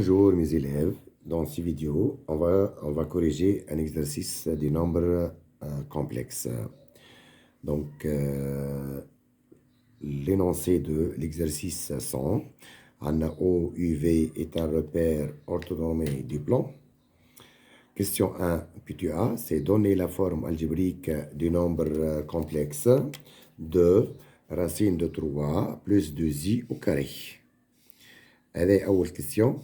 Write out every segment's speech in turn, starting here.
Bonjour mes élèves, dans cette vidéo, on va corriger un exercice du nombre complexe. Donc, l'énoncé de l'exercice 100, O, UV est un repère orthonormé du plan. Question 1, puis A, c'est donner la forme algébrique du nombre complexe de racine de 3 plus 2i au carré. هذه أول question.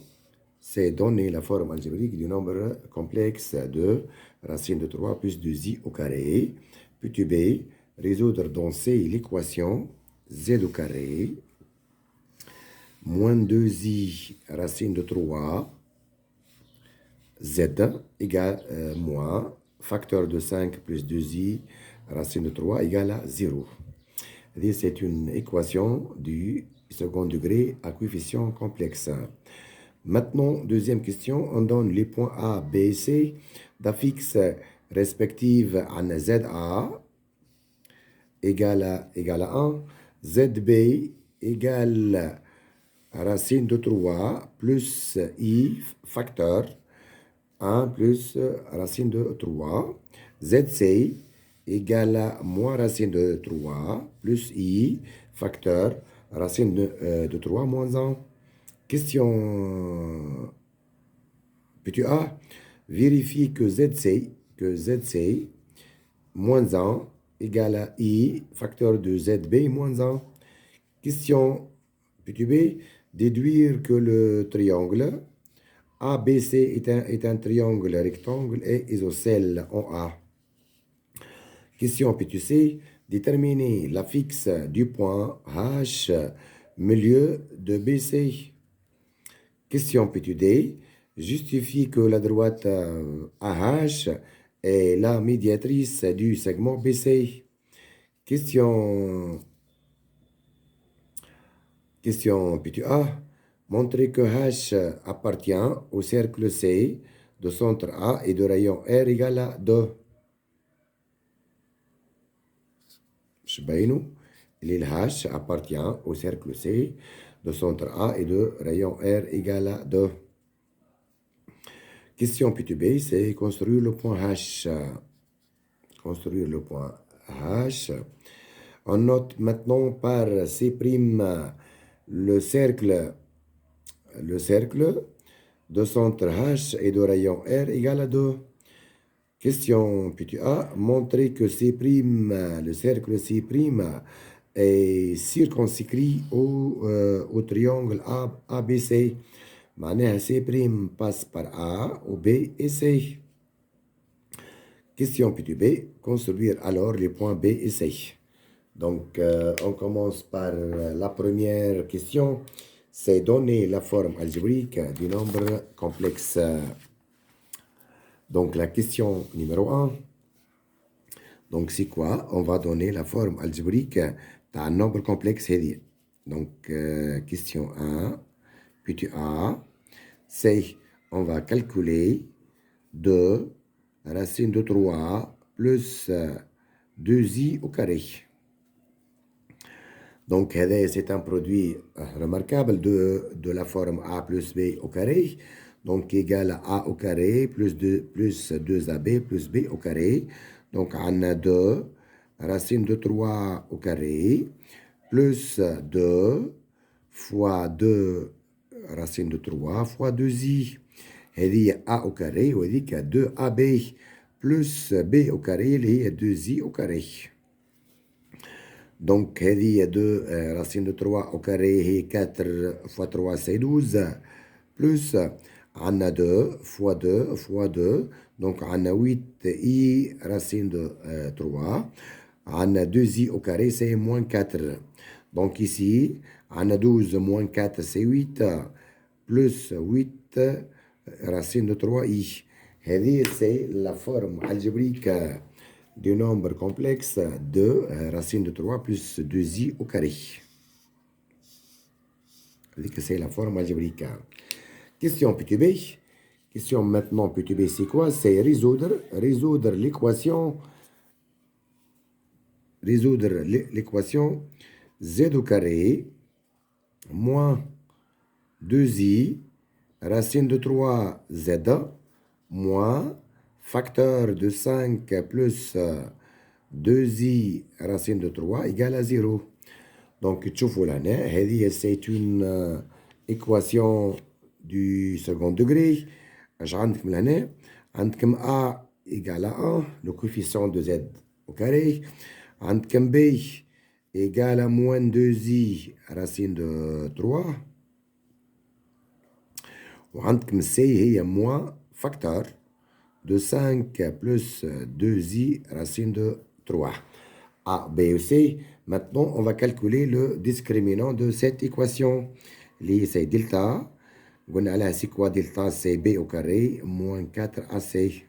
C'est donner la forme algébrique du nombre complexe de racine de 3 plus 2i au carré. Puis B, résoudre dans C l'équation z au carré moins 2i racine de 3 z égale moins facteur de 5 plus 2i racine de 3 égale à 0. C'est une équation du second degré à coefficient complexe. Maintenant, deuxième question, on donne les points A, B et C d'affixes respectives à ZA égale à 1, ZB égale à racine de 3 plus I facteur 1 plus racine de 3, ZC égale à moins racine de 3 plus I facteur racine de 3 moins 1. Question petit A, vérifie que ZC moins 1 égale à I facteur de ZB moins 1. Question petit B, déduire que le triangle ABC est un triangle rectangle et isocèle en A. Question petit C, déterminer l'affixe du point H milieu de BC. Question petit D, justifie que la droite AH est la médiatrice du segment BC. Question petit A, montrer que H appartient au cercle C de centre A et de rayon R égale à 2. H appartient au cercle C de centre A et de rayon R égale à 2. Question petit B, c'est construire le point H. Construire le point H. On note maintenant par C' le cercle de centre H et de rayon R égale à 2. Question petit A, montrer que C', le cercle C' est circonscrit au triangle ABC. معناها C' passe par A ou B et C. Question petit B, construire alors les points B et C. Donc, on commence par la première question. C'est donner la forme algébrique du nombre complexe. Donc, la question numéro 1. Donc, c'est quoi? On va donner la forme algébrique d'un nombre complexe. Donc, question 1. Petit A. C'est, on va calculer 2 racine de 3 plus 2i au carré. Donc, c'est un produit remarquable de la forme A plus B au carré. Donc, égal à A au carré plus 2AB plus B au carré. Donc, on a 2 racine de 3 au carré plus 2 fois 2 racine de 3 fois 2i. هذه A au carré وهذيك 2AB plus B au carré اللي هي 2i au carré. Donc, هذه 2 racine de 3 au carré هي 4 fois 3 c'est 12 plus on a 2 fois 2 fois 2 donc on a 8i racine de 3 on a 2i au carré c'est moins 4. Donc ici on a 12 moins 4 c'est 8 plus 8 racine de 3i. هذه c'est la forme algébrique du nombre complexe de racine de 3 plus 2i au carré. C'est la forme algébrique. Question petit b. Question maintenant petit b, c'est quoi? C'est résoudre l'équation z au carré moins 2i racine de 3z moins facteur de 5 plus 2i racine de 3 égale à 0. Donc, c'est une équation du second degré. عندكم A égale à 1, le coefficient de Z au carré. عندكم B égale à moins 2i racine de 3. وعندكم C هي moins facteur de 5 plus 2i racine de 3. A, B ou C. Maintenant, on va calculer le discriminant de cette équation. C'est delta. C'est quoi delta? C'est B au carré moins 4AC.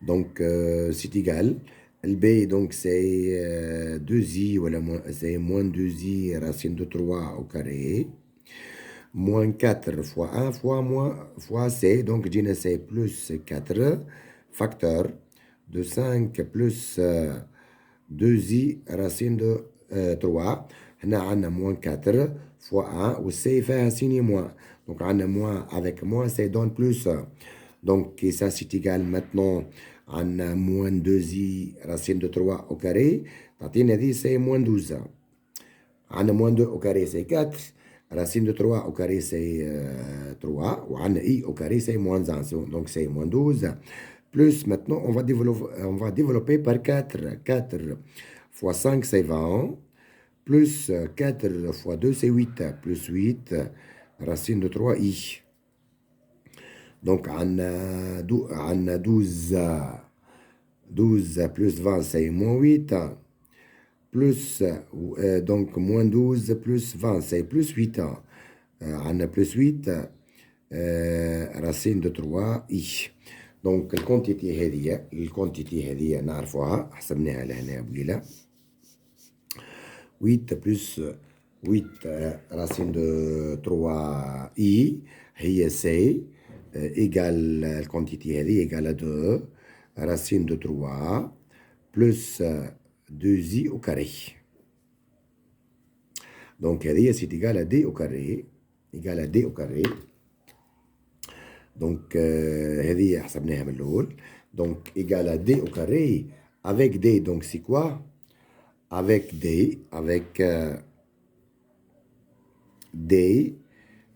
Donc, c'est égal. Le B, donc, c'est 2i, voilà, c'est moins 2i racine de 3 au carré. Moins 4 fois 1 fois C. Donc, c'est plus 4 facteur de 5 plus 2i racine de 3. On a moins 4 fois 1 ou C fait un signe moins. Donc, on a moins avec moins, ça donne plus. Donc, et ça, c'est égal maintenant à moins 2i racine de 3 au carré. Tatine dit c'est moins 12. On a moins 2 au carré, c'est 4. Racine de 3 au carré, c'est 3. Ou on a i au carré, c'est moins 1. Donc, c'est moins 12. Plus, maintenant, on va développer par 4. 4 fois 5, c'est 20. Plus 4 fois 2, c'est 8. Plus 8, racine de 3, i. Donc, on a 12. 12 plus 20, c'est moins 8. Plus, donc, moins 12 plus 20, c'est plus 8. On a plus 8, racine de 3, i. Donc, الكونتيتي هذه نعرفوها حسبناها لهنا بليلة. 8 plus 8 racine de 3i هي C égale الكونتيتي هذه égale à 2 racine de 3 plus 2i au carré. Donc, هذه c'est égal à d au carré. Égal à d au carré. Donc, هذه حسبناها من الأول. Donc, égal à d au carré. Avec d, donc c'est quoi? Avec d, avec d,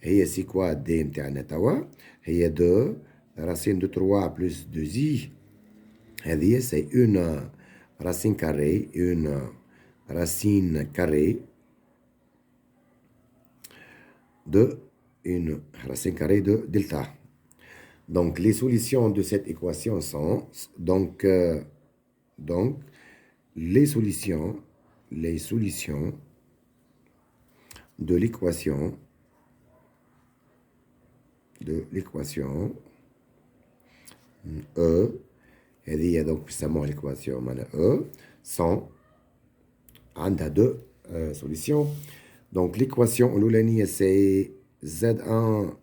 هي c'est quoi d متاعنا توا؟ هي 2 racine de 3 plus 2i. هذه c'est une racine carrée, une racine carrée de une racine carrée de delta. Donc, les solutions de cette équation sont, donc les solutions de l'équation E, et donc, justement, l'équation E, sont, on a deux solutions. Donc, l'équation, c'est Z1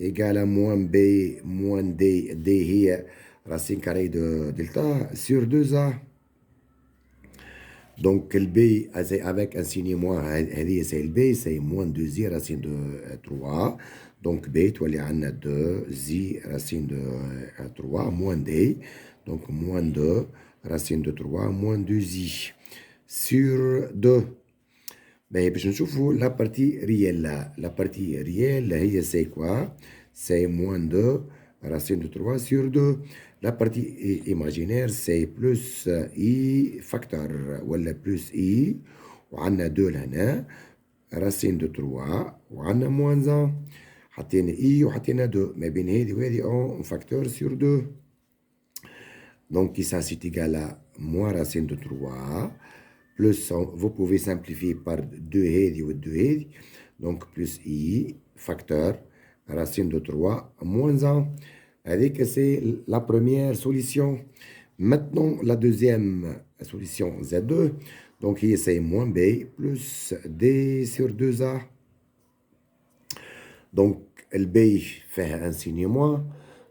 égale à moins B, moins D, D est racine carrée de delta sur 2A. Donc, le B avec un signe moins, c'est le B, c'est moins 2i racine de 3. Donc, B, tu as 2i racine de 3, moins D. Donc, moins 2 racine de 3, moins 2i sur 2. Ben, je نشوفوا la partie réelle. La partie réelle, c'est quoi? C'est moins 2 racine de 3 sur 2. La partie imaginaire, c'est plus i facteur. Ou plus i. On a 2 là, racine de 3. On a moins 1. حطينا i وحطينا 2. ما بين هذه وهذه en facteur sur 2. Donc, ça, c'est égal à moins racine de 3. Plus, vous pouvez simplifier par 2 هذه و 2 هذه. Donc, plus i, facteur, racine de 3, moins 1. Avec, c'est la première solution. Maintenant, la deuxième solution, Z2. Donc, ici, c'est moins b plus d sur 2a. Donc, le b fait un signe moins.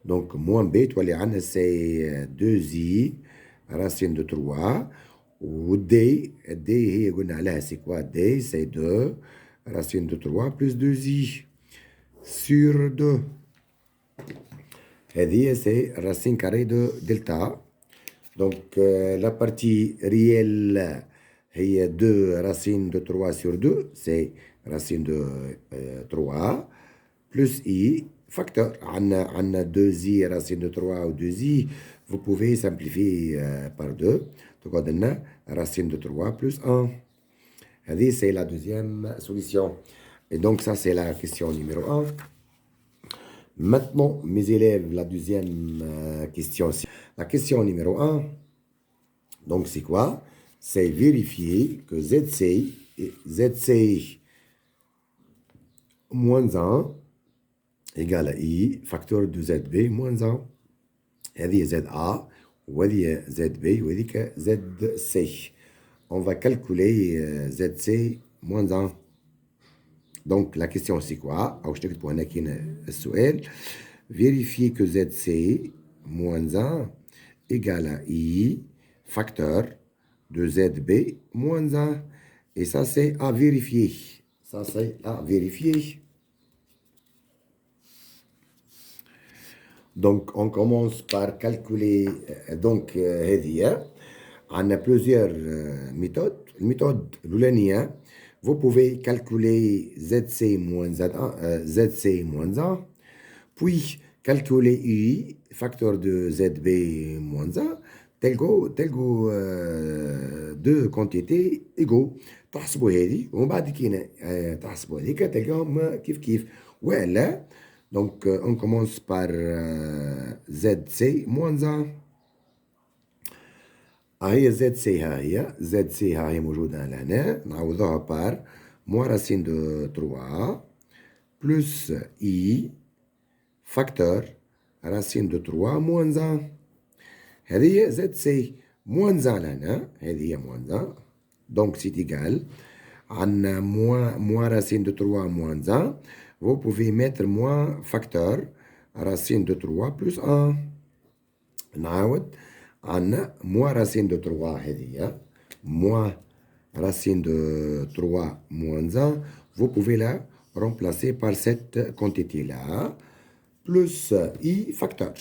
Donc, moins b, c'est 2i, racine de 3. Ou D, c'est quoi? D, c'est 2, racine de 3 plus 2i sur 2. C'est racine carrée de delta. Donc, la partie réelle, il y a 2 racines de 3 sur 2, c'est racine de 3, plus i, facteur. On a 2i racine de 3 ou 2i, vous pouvez simplifier par 2. Donc, on a racine de 3 plus 1. C'est la deuxième solution. Et donc, ça, c'est la question numéro 1. Maintenant, mes élèves, la deuxième question. La question numéro 1, donc c'est quoi? C'est vérifier que ZC moins 1 égale à I, facteur de ZB moins 1. هذه ZA وهذه ZB وهذيك ZC. On va calculer ZC moins 1. Donc, la question, c'est quoi? Vérifier que ZC moins 1 égale à I, facteur de ZB moins 1. Et ça, c'est à vérifier. Ça, c'est à vérifier. Donc, on commence par calculer. Donc, on a plusieurs méthodes. La méthode l'oulanien, vous pouvez calculer ZC moins 1, puis calculer I, facteur de ZB moins 1, tel deux quantités égaux. تحسبوا هذه ومن بعد كي تحسبوا هذيك تلقاهم كيف ولا. Donc on commence par ZC moins 1. هي ZC ها هي موجودة هنا، نعوضوها بار moins racine de 3 plus I facteur racine de 3 moins 1. هذه ZC moins 1 هنا، هذه هي moins 1. Donc c'est égal à moins racine de 3 moins 1. Vous pouvez mettre moins facteur racine de 3 plus 1. نعاود عندنا moins racine de 3 هذه moins racine de 3 moins 1. Vous pouvez la remplacer par cette quantité-là. Plus I facteur.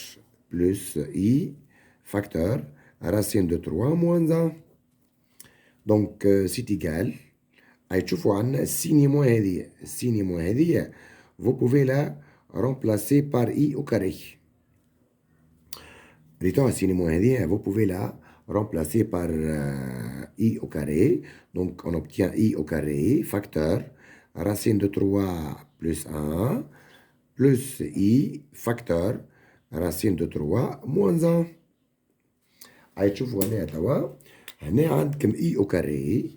Plus I facteur racine de 3 moins 1. Donc c'est égal. تشوفوا عندنا السيني موان هذه، السيني موان هذه vous pouvez la remplacer par I au carré. ريتوها السيني موان هذه vous pouvez la remplacer par I au carré. Donc on obtient I au carré, facteur racine de 3 plus 1 plus I facteur racine de 3 moins 1. تشوفوا هنا توا هنا عندكم I au carré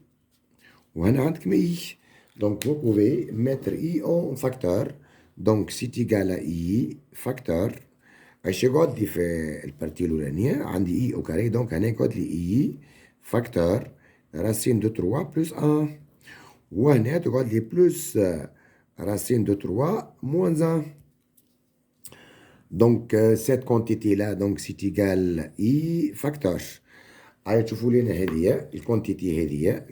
وهنا عندكم I. Donc vous pouvez mettre I en facteur. Donc c'est égal à I facteur. ايش يقعد لي في البارتي الاولانيه عندي I au carré. Donc هنا يقعد لي I facteur racine de 3 plus 1 وهنا تقعد لي plus racine de 3 moins 1. Donc cette quantité là donc c'est égal à I facteur. تشوفوا لنا هذه الكونتيتي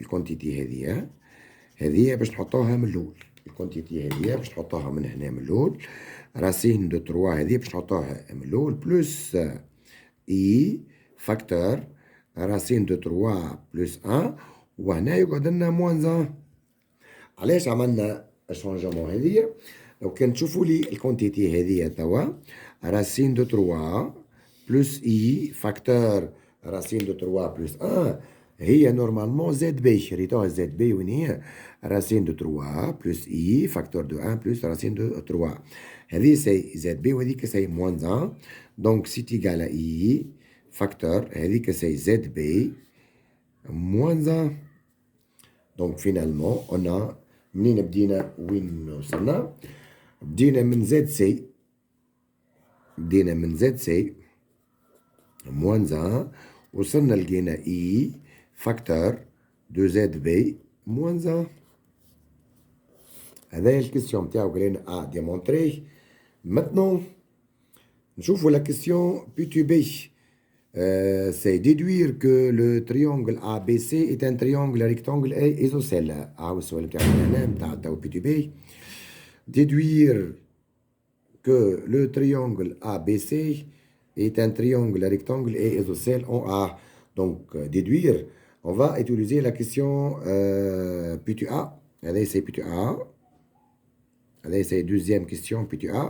هذه باش نحطوها من الاول. الكونتيتي هذه باش نحطوها من هنا من الاول. راسين دو 3 هذه باش نحطوها من الاول بلس اي فاكتور راسين دو 3 بلس 1 وهنا يقعد لنا موان 1. علاش عملنا الشونجمون هذه؟ لو كان تشوفوا لي الكونتيتي هذه توا راسين دو 3 بلس اي فاكتور racine de 3 plus 1 هي normalement ZB. ريتوها ZB وين هي؟ racine de 3 plus I facteur de 1 plus racine de 3. هذه سي ZB وهذيك سي moins 1. Donc c'est égal à I facteur هذيك سي ZB moins 1. Donc finalement on a منين بدينا وين وصلنا؟ بدينا من ZC moins 1 وصلنا لقينا I facteur de ZB moins 1. هذا الكيستيون نتاعو قالنا A démontré. Maintenant نشوفوا la question P2B. C'est déduire que le triangle ABC est un triangle rectangle isocèle. السؤال نتاعنا هنا نتاع P2B. Déduire que le triangle ABC est un triangle rectangle et isocèle en A. Donc, déduire, on va utiliser la question putu A. Allez, c'est putu A. Allez, c'est deuxième question putu A.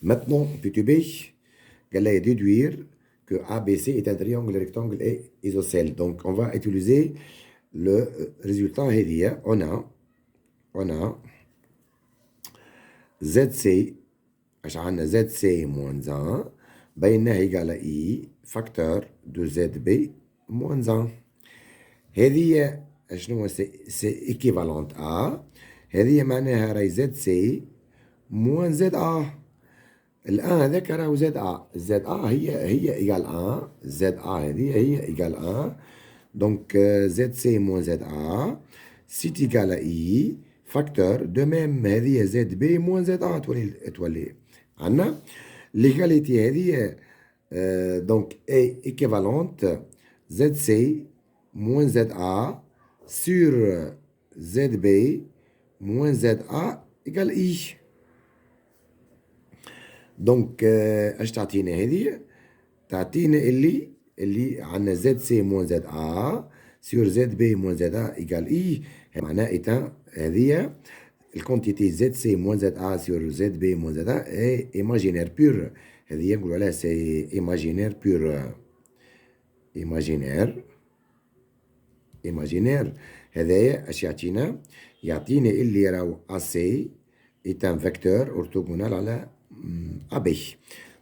Maintenant, putu B, allez déduire que ABC est un triangle rectangle et isocèle. Donc, on va utiliser le résultat. On a ZC, عشان ZC moins 1 بينها égal à I facteur de ZB moins 1. هذه شنو سي équivalente à هذه معناها راهي ZC moins ZA. الآن هذاك راهو ZA هي égal à ZA هذه هي égal à donc ZC moins ZA c'est égal à I facteur de même هذه ZB moins ZA تولي عندنا l'égalité هذه donc est équivalente ZC moins ZA sur ZB moins ZA égale I. دونك اش تعطينا هذه؟ تعطينا اللي عندنا زد سي موان زد ا سور زد بي موان زد ا ايكال اي. معناها ايتا هذه الكونتيتي زد سي موان زد ا سور زد بي موان زد ا اي ايماجينير بور. هذه نقولوا عليها سي ايماجينير بور. ايماجينير هذايا اش يعطينا؟ يعطينا اللي راهو ا سي est un vecteur orthogonal à la AB.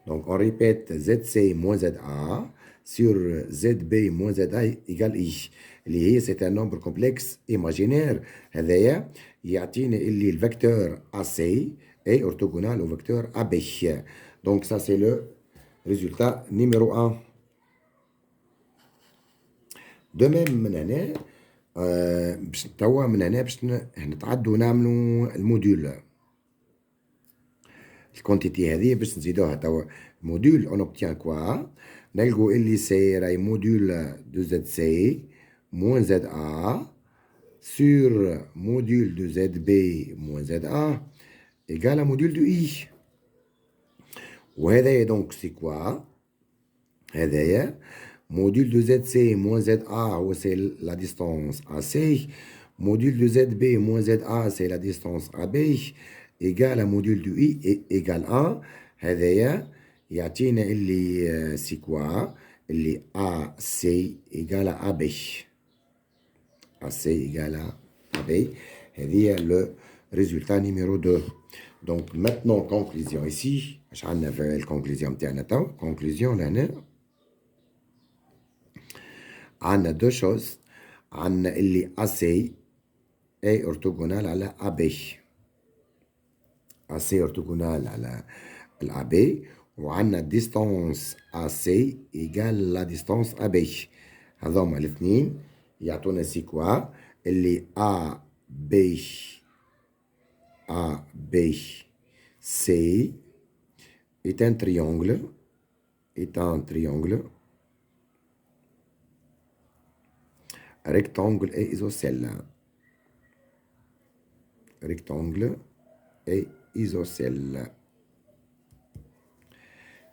Donc on répète ZC moins ZA sur ZB moins ZA égale I. اللي هي c'est un nombre complexe imaginaire. هذايا يعطينا اللي الفecteur AC est orthogonal au vecteur AB. Donc ça c'est le résultat numéro 1. De même من هنا توا من هنا باش نتعدوا نعملوا الموديول. الكونتيتي هذه باش نزيدوها توا موديول اون اوبتيان كوا نلقوا اللي سي راهي موديول دو زد سي موان زد ا سور موديول دو زد بي موان زد ا ايكال موديول دو اي. وهذايا دونك سي كوا؟ هذايا موديول دو زد سي موان زد ا هو سي لا ديستونس ا سي. موديول دو زد بي موان زد ا سي لا ديستونس ا بي égal à module du I égal 1. هذايا يعطينا اللي سي كوا؟ اللي AC égal à AB. AC égal à AB. هذه le résultat numéro 2. Donc maintenant conclusion ici. اش عندنا في الكونكلوزيون تاعنا توا؟ conclusion لهنا عندنا دو شوز. عندنا اللي AC est orthogonal على AB. AC orthogonal على الAB وعندنا distance AC égale la distance AB. هذوما الاثنين يعطونا سي كوا؟ اللي ABC est un triangle rectangle et isocèle. Rectangle et isocèle.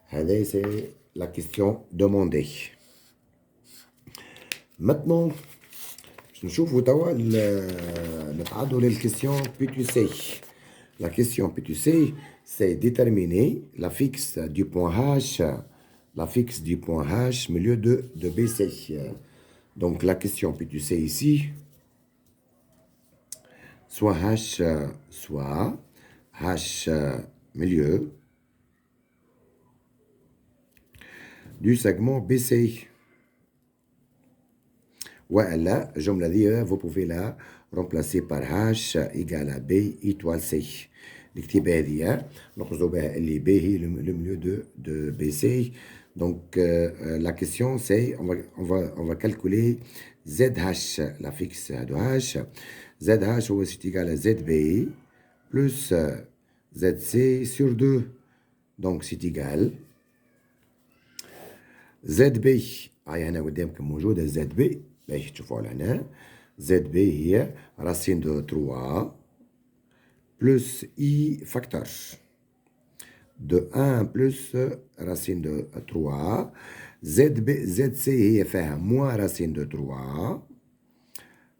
هذه c'est la question demandée. Maintenant نشوفوا توا نتعدوا للكيستيون P2C. La question P2C c'est déterminer la fixe du point H, milieu de BC. Donc la question P2C ici, soit H, soit H milieu du segment BC. Voilà, الجملة دي vous pouvez la remplacer par H égale à B étoile C. نكتبها هذه نقصدوا بها اللي B هي le milieu de BC. Donc la question c'est on va calculer ZH, la fixe de H. ZH هو c'est égal à ZB plus ZC sur 2. Donc c'est égal ZB. هاي هنا قدامكم موجودة ZB باش تشوفوها لهنا. ZB هي racine de 3 plus I facteur. de 1 plus racine de 3. ZC هي فيها moins racine de 3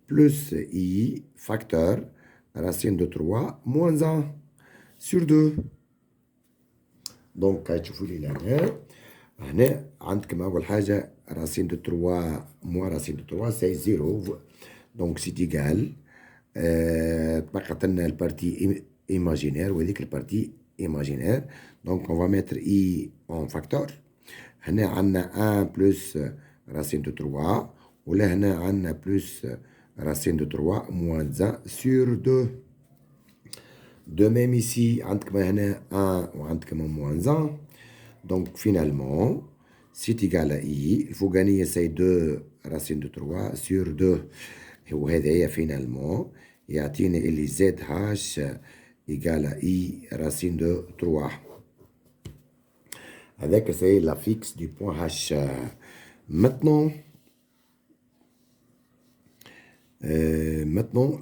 plus I facteur racine de 3 moins 1 sur 2. Donc تشوفوا لي هنا عندكم أول حاجة racine de 3 moins racine de 3 c'est 0. Donc c'est égal. تبقى لنا البارتي imaginaire وهذيك البارتي imaginaire. Donc on va mettre I en facteur. هنا عندنا 1 plus racine de 3 ولا هنا عندنا plus racine de 3 moins 1 sur 2. De même ici عندكم هنا 1 وعندكم moins 1. Donc finalement c'est égal à I. الفوقانية c'est 2 racine de 3 sur 2. وهذا هي finalement يعطيني اللي Z H égale à I racine de 3. Avec c'est la fixe du point H. Maintenant,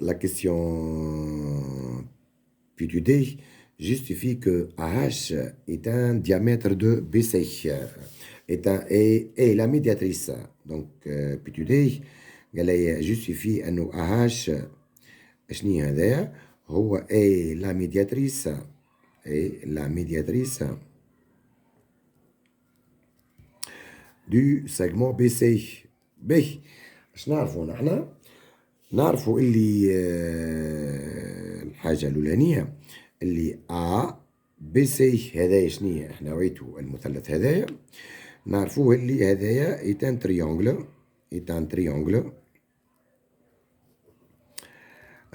la question PQD justifie que AH est un diamètre de BC et la médiatrice. Donc PQD justifie أنه AH شنو هذا هو A la médiatrice du segment BC. باهي اش نعرفوا نحنا؟ نعرفوا اللي الحاجة الأولانية اللي A BC هذايا شنيا احنا نوعيتو المثلث هذايا نعرفوه اللي هذايا ايتان تريونغل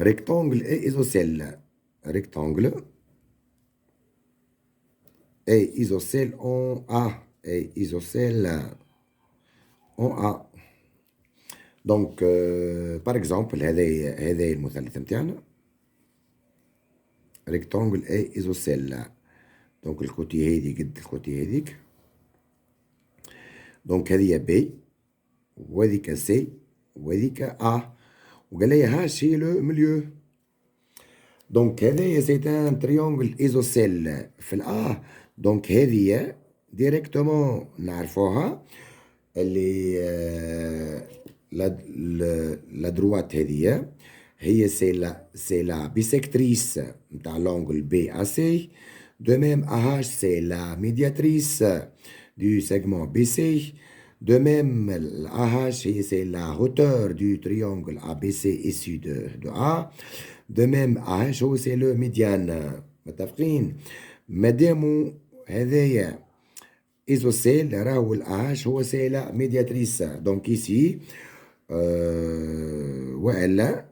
rectangle et isocèle. Rectangle et isocèle en A. Et isocèle en A. Donc, par exemple, هذا المثلث متاعنا rectangle et isocèle. Donc, الكوتي هذي قد الكوتي هذيك. Donc, هذه B وهذيك C وهذيك A. وقال لي هاش هي لو مليو. دونك هذايا سي ان تريونغل ايزوسيل في الأ. دونك هذيا ديريكتومون نعرفوها اللي لا دروات هذيا هي سي لا بيسيكتريس نتاع لونغل بي ا سي. دو ميم ا هاش سي لا ميدياتريس دو سيغمون بي سي. De même, l'AH, c'est la hauteur du triangle ABC issu de A. De même, AH, c'est le médiane. متفقين؟ مادامو هذايا isocèle راهو الAH هو c'est la médiatrice. Donc ici,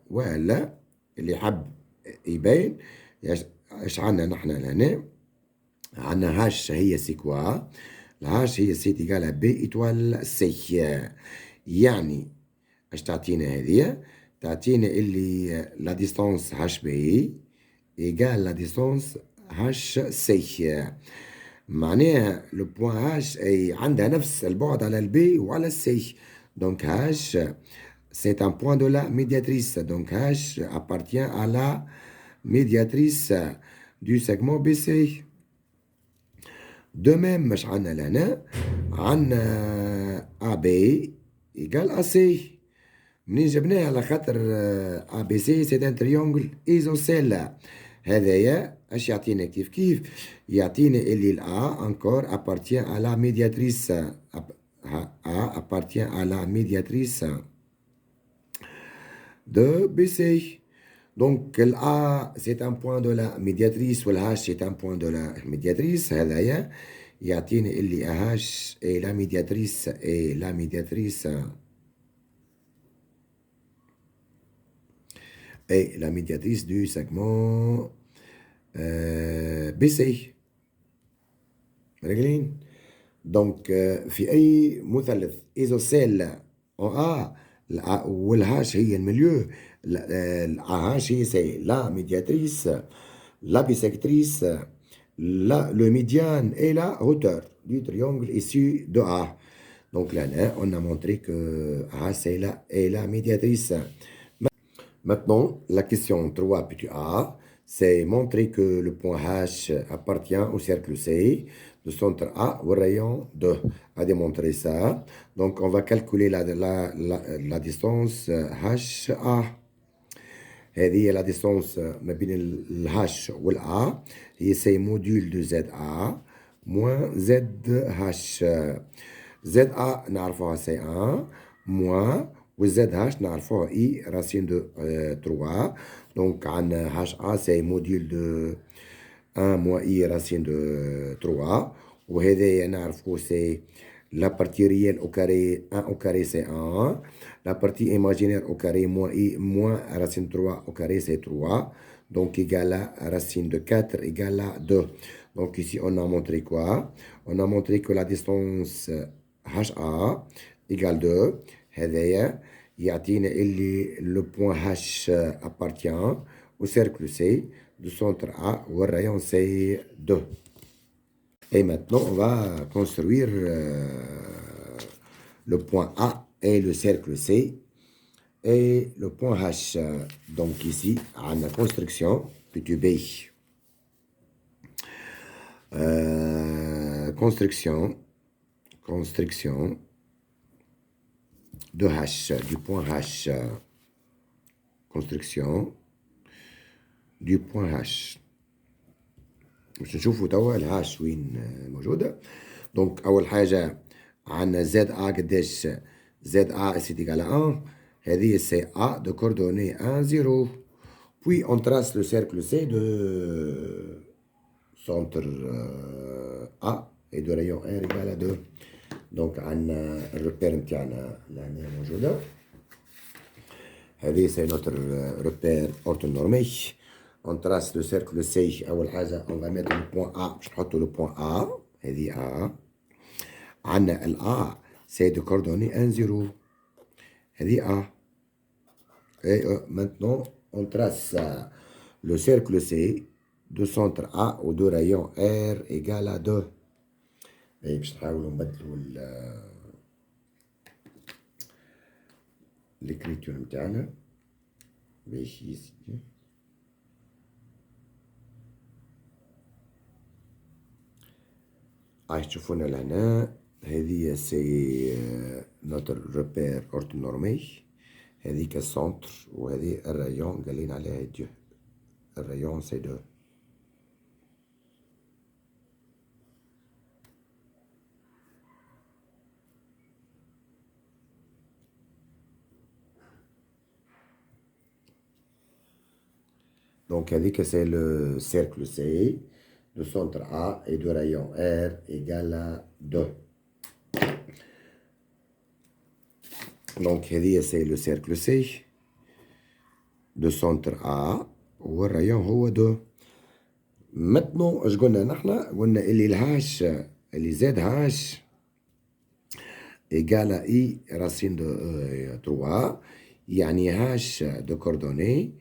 وإلا اللي حب يبين اش عندنا نحنا لهنا عندنا هاش هي سيكوا. الهاش هي سي تيغال بي إيتوال سي. يعني اش تعطينا هذيا؟ تعطينا اللي لا ديستونس هاش بي إيغال لا ديستونس هاش سي. معناها لو بوان هاش أي عندها نفس البعد على البي وعلى السي. دونك هاش سي ان بوان دو لا ميدياتريس. دونك هاش appartient à la médiatrice du segment BC. De même مش عندنا لهنا عندنا AB إيجال AC. منين جبناها على خاطر ABC سي ان تريونغل ايزوسيل. هذايا اش يعطينا كيف يعطينا اللي الA encore appartient à la médiatrice. A appartient à la médiatrice de BC. Donc l'A c'est un point de la médiatrice ou l'H c'est un point de la médiatrice. هذايا يعطيني اللي H est la médiatrice et la médiatrice et la médiatrice du segment BC. رجلين. Donc في أي مثلث إيزوسيل en A والهاش هي المليو. La H, c'est la médiatrice, la bisectrice, le médiane et la hauteur du triangle issu de A. Donc là, on a montré que A, c'est la médiatrice. Maintenant, la question 3 A, c'est montrer que le point H appartient au cercle C, du centre A au rayon 2. À démontrer ça. Donc, on va calculer la distance HA. هذه la distance ما بين ال H وال A هي سي موديول دو زد A moins زد H. زد A نعرفوها سي 1 moins والزد H نعرفوها I racine de 3. Donc عندنا HA سي موديول دو 1 moins I racine de 3. وهذا نعرفوه سي la partie réelle au carré 1 au carré c'est 1. La partie imaginaire au carré moins I moins racine 3 au carré c'est 3. Donc égal à racine de 4 égale à 2. Donc ici on a montré quoi? On a montré que la distance HA égale 2. هذايا يعطينا اللي le point H appartient au cercle C du centre A où le rayon c'est 2. Et maintenant, on va construire le point A et le cercle C et le point H. Donc ici, on a construction, petit b. Construction de H, du point H. Construction du point H. باش نشوفوا توا الهاش وين موجودة. دونك أول حاجة عندنا زد أ قداش زد أ سي إيكال 1. هذه سي أ دو كوردوني 1 0. Puis on trace le cercle C de centre A et de rayon R égale à 2. Donc عندنا الريبير نتاعنا لهنا موجودة. هذه سي نوتر ريبير أورتونورمي. On trace le cercle C. On va mettre le point A. Je vais le point A. هذه A. عندنا ال A c'est de coordonnées 1 0. هذه A. Et maintenant on trace le cercle C de centre A ou de rayon R égale à 2. Et باش نحاولوا نبدلوا l'écriture نتاعنا باش يسجل. تشوفونا لهنا هذه سي نوتر روبير أورتونورمي. هذيك السونتر وهذه الرايون قالين عليها دو. الرايون سي 2. Donc هذيك سي لو سيركل سي de centre A et de rayon R égale à 2. Donc, c'est le cercle C de centre A ou le rayon هو 2. Maintenant, اش قلنا نحنا؟ قلنا اللي الهاش اللي زاد هاش égale à I racine de 3. يعني هاش de coordonnées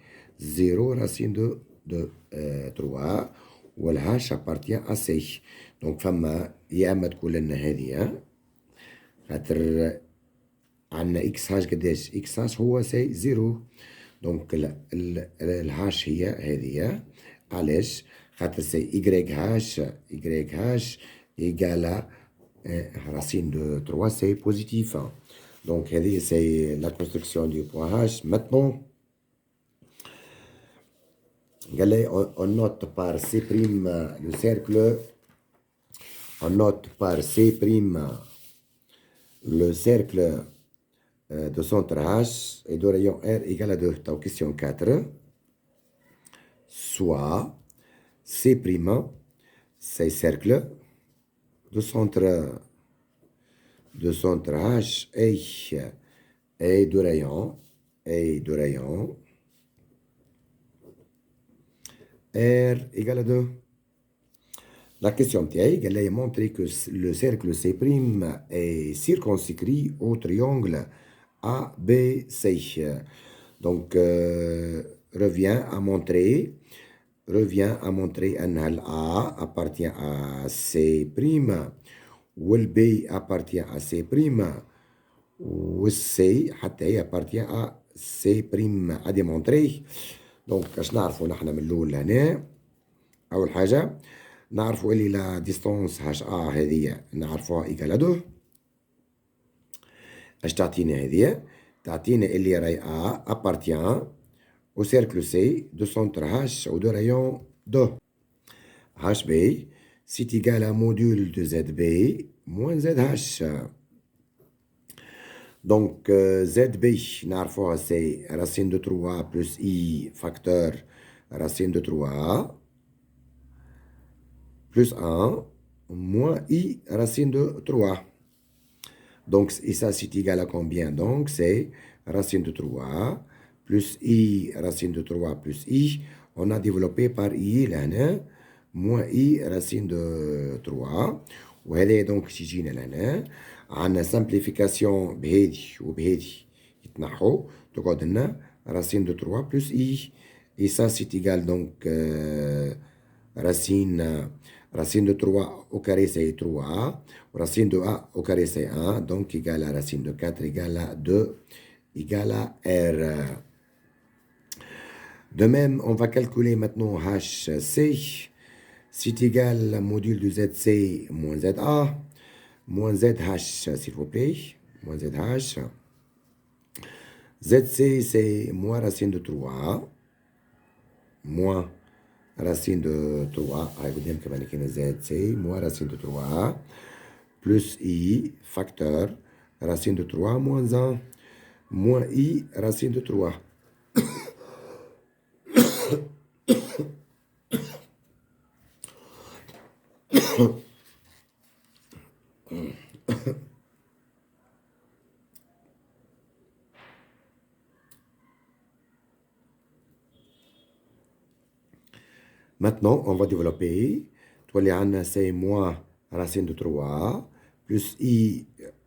0 racine de 3. والهاش appartient à C. Donc فما يا اما تقول لنا هذه خاطر عندنا اكس هاش قداش اكس هاش هو سي 0. دونك الهاش هي هذه. علاش؟ خاطر سي y هاش ايكالا racine de 3 c'est positif. Donc هذه c'est la construction du point H. Maintenant on note par C' le cercle. On note par C' le cercle de centre H et de rayon R égale à 2. Donc question 4. Soit C', c'est cercle de centre H et de rayon R égale à 2. La question elle a montré que le cercle C' est circonscrit au triangle ABC. Donc, revient à montrer que A appartient à C', ou le B appartient à C', ou C appartient à C'. À démontrer. دونك اش نعرفوا نحن من الاول لهنا؟ اول حاجه نعرفوا اللي لا ديستونس هاش هذه نعرفوها ايكال 2. اش تعطينا هذه؟ تعطينا اللي راي appartient au cercle C de centre H ou de rayon 2. HB c'est égal à module de ZB moins ZH. Donc ZB نعرفوها c'est racine de 3 plus I facteur racine de 3 plus 1 moins I racine de 3. Donc, et ça, c'est égal à combien? Donc, c'est racine de 3 plus I racine de 3 plus I. On a développé par I là, moins I racine de 3. وهذا donc تجينا لهنا عندنا simplification بهذي وبهذي يتنحوا تقعد لنا racine de 3 plus I. Et ça, c'est égal donc racine de 3 au carré, c'est 3. Racine de A au carré, c'est 1. Donc, égal à racine de 4, égal à 2, égal à R. De même, on va calculer maintenant HC. C'est égal à module de ZC moins ZA. Moins ZH, s'il vous plaît. Moins ZH. ZC, c'est moins racine de 3. Moins racine de 3, ZC, moins racine de 3, plus I, facteur, racine de 3, moins 1, moins I, racine de 3. Maintenant, on va développer. Toi, les c'est moins racine de 3, plus I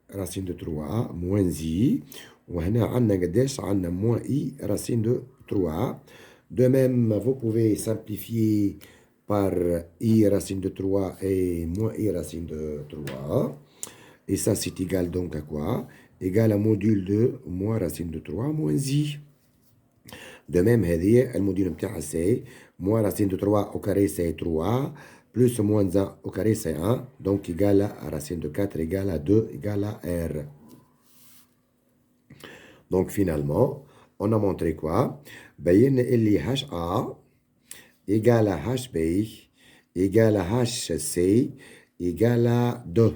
racine de 3, moins I. وهنا عندنا قداش؟ عندنا moins I racine de 3. De même, vous pouvez simplifier par I racine de 3 et moins I racine de 3. Et ça, c'est égal donc à quoi? Égal à module de moins racine de 3 moins I. De même, هذه الموديل نتاعها c'est moins racine de 3 au carré c'est 3 plus moins 1 au carré c'est 1 donc égal à racine de 4 égal à 2 égal à R. Donc finalement, on a montré quoi? بين اللي HA égal à HB égal à HC égal à 2.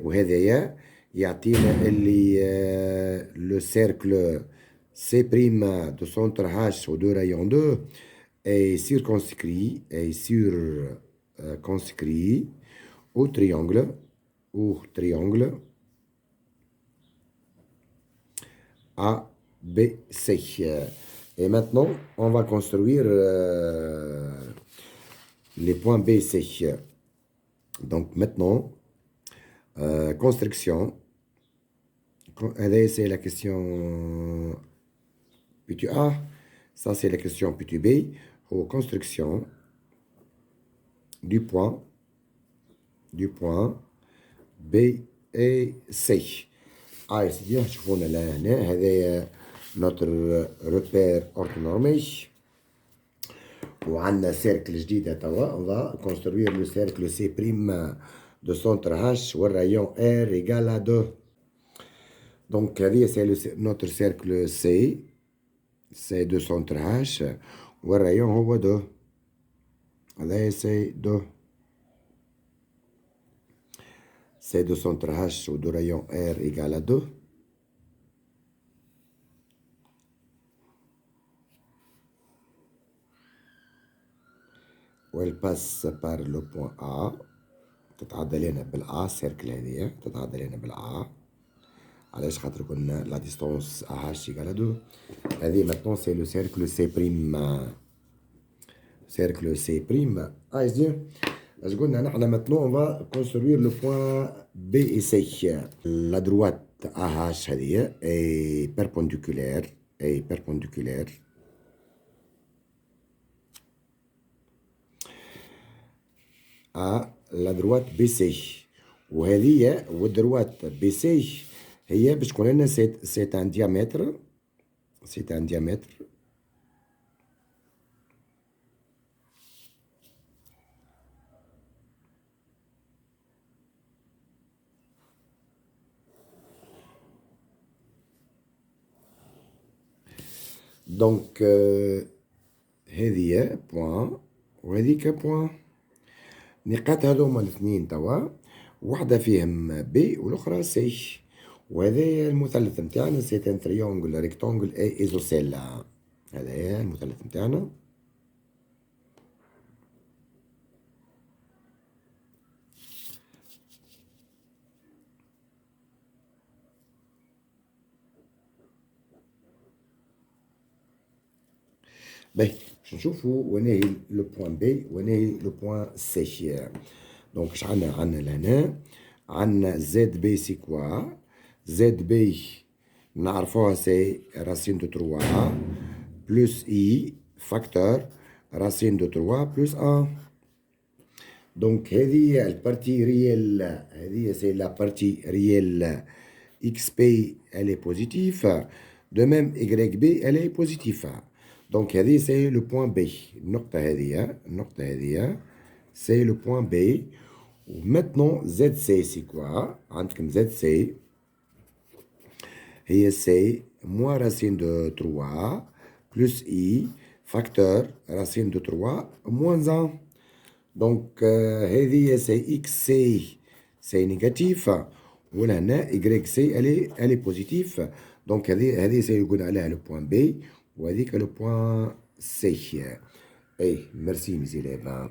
وهذايا يعطينا اللي le cercle C' de centre H ou de rayon 2 est circonscrit au triangle ABC. Et maintenant, on va construire les points BC. Donc maintenant, construction. C'est la question P A. Ça, c'est la question P B. Ou construction du point B et C. c'est-à-dire, je vais là, notre repère orthonormé. وعندنا cercle جديد توا. On va construire le cercle C' de centre H ou rayon R égale à 2. Donc, c'est notre cercle C. C'est de centre H. Ou rayon هو 2. هذا c'est 2. C'est de centre H ou de rayon R égale à 2. Où elle passe par le point A. تتعدى لنا بالA cercle هذه تتعدى لنا بالA. علاش خاطر قلنا la distance AH égale à 2. هذه maintenant c'est le cercle C'. Cercle C'. c'est-à-dire je قلنا نحن maintenant on va construire le point B et C. La droite AH هذه est perpendiculaire à la droite BC. وهذه والدروات BC هي باش تكون لنا c'est un diamètre دونك هذه بوان وهذيك بوان. نقاط هذوما الاثنين توا واحدة فيهم بي والأخرى سي. وهذا المثلث نتاعنا سي ان تريونغل ريكتونغل اي ايزوسيلا. هذا هي المثلث نتاعنا. باهي باش نشوفوا وين هي لو بوان بي وين هي لو بوان سي. دونك اش عندنا لهنا عندنا زد بي سي كوا. زد بي نعرفوها سي راسين دو تروا بلوس اي فاكتور راسين دو تروا بلوس ان. دونك هذه البارتي ريال، هذه سي لا بارتي ريال. اكس بي elle est positif. De même y b elle est positif. Donc هذه سي لو بوان بي. النقطة هذه سي لو بوان بي. وماتنون زد سي سي كوا؟ عندكم زد سي هي سي موان راسين دو تروا بلوس اي فاكتور راسين دو تروا موان ان. دونك هذه سي اكس سي سي نيجاتيف ولهنا ايكغيك سي الي بوزيتيف. دونك هذه سي يقول عليها لو بوان بي وهذيك لو بوان سي. اي ميرسي ميزي ليفا.